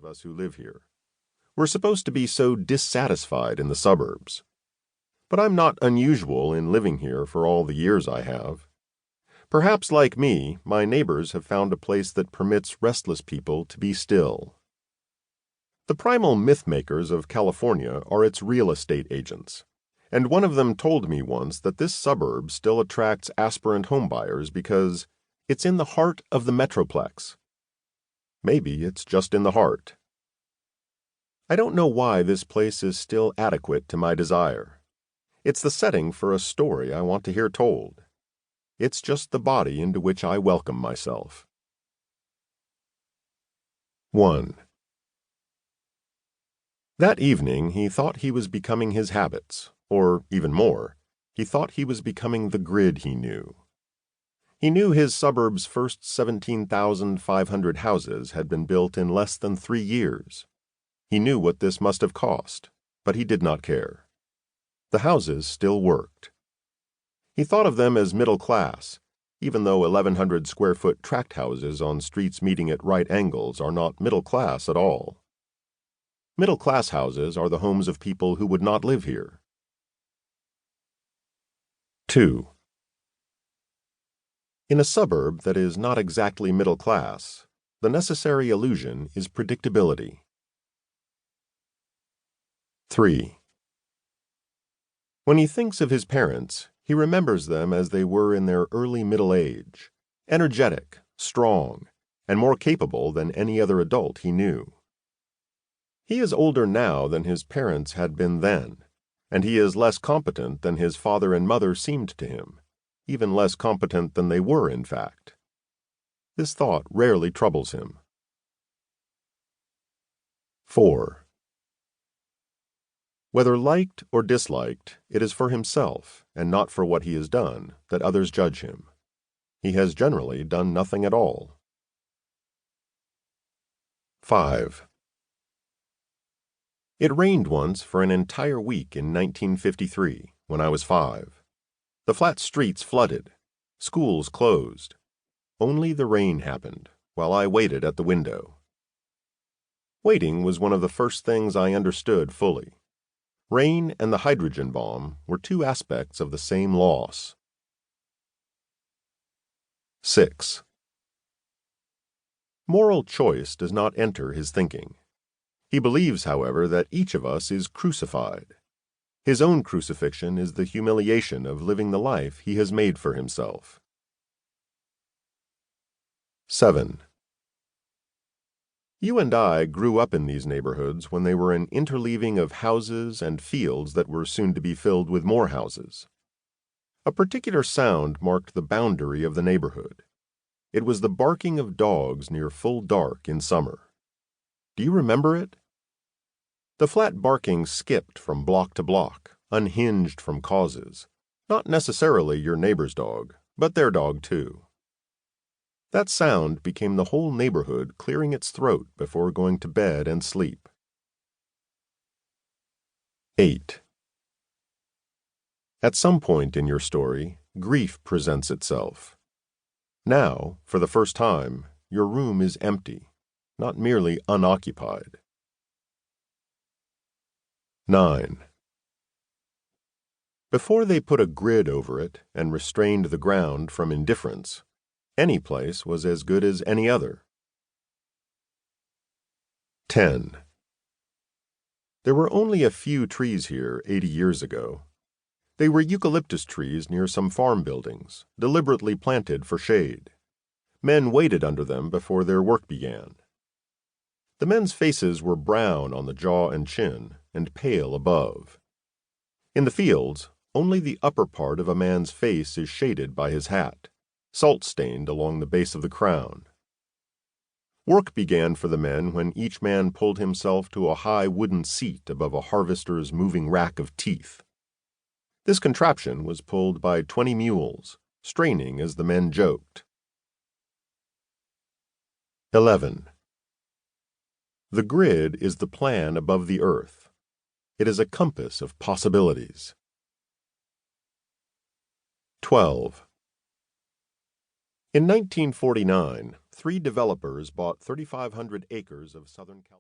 of us who live here. We're supposed to be so dissatisfied in the suburbs. But I'm not unusual in living here for all the years I have. Perhaps, like me, my neighbors have found a place that permits restless people to be still. The primal myth-makers of California are its real estate agents, and one of them told me once that this suburb still attracts aspirant homebuyers because it's in the heart of the metroplex. Maybe it's just in the heart. I don't know why this place is still adequate to my desire. It's the setting for a story I want to hear told. It's just the body into which I welcome myself. 1. That evening he thought he was becoming his habits, or even more, he thought he was becoming the grid he knew. He knew his suburb's first 17,500 houses had been built in less than 3 years. He knew what this must have cost, but he did not care. The houses still worked. He thought of them as middle class, even though 1,100 square foot tract houses on streets meeting at right angles are not middle class at all. Middle class houses are the homes of people who would not live here. 2. In a suburb that is not exactly middle class, the necessary illusion is predictability. 3. When he thinks of his parents, he remembers them as they were in their early middle age, energetic, strong, and more capable than any other adult he knew. He is older now than his parents had been then, and he is less competent than his father and mother seemed to him, even less competent than they were, in fact. This thought rarely troubles him. 4. Whether liked or disliked, it is for himself, and not for what he has done, that others judge him. He has generally done nothing at all. 5. It rained once for an entire week in 1953, when I was 5. The flat streets flooded. Schools closed. Only the rain happened, while I waited at the window. Waiting was one of the first things I understood fully. Rain and the hydrogen bomb were 2 aspects of the same loss. 6. Moral choice does not enter his thinking. He believes, however, that each of us is crucified. His own crucifixion is the humiliation of living the life he has made for himself. 7. You and I grew up in these neighborhoods when they were an interleaving of houses and fields that were soon to be filled with more houses. A particular sound marked the boundary of the neighborhood. It was the barking of dogs near full dark in summer. Do you remember it? The flat barking skipped from block to block, unhinged from causes, not necessarily your neighbor's dog, but their dog too. That sound became the whole neighborhood clearing its throat before going to bed and sleep. 8. At some point in your story, grief presents itself. Now, for the first time, your room is empty, not merely unoccupied. 9. Before they put a grid over it and restrained the ground from indifference, any place was as good as any other. 10. There were only a few trees here 80 years ago. They were eucalyptus trees near some farm buildings, deliberately planted for shade. Men waited under them before their work began. The men's faces were brown on the jaw and chin, and pale above. In the fields, only the upper part of a man's face is shaded by his hat, salt-stained along the base of the crown. Work began for the men when each man pulled himself to a high wooden seat above a harvester's moving rack of teeth. This contraption was pulled by 20 mules, straining as the men joked. 11. The grid is the plan above the earth. It is a compass of possibilities. 12. In 1949, 3 developers bought 3,500 acres of Southern California.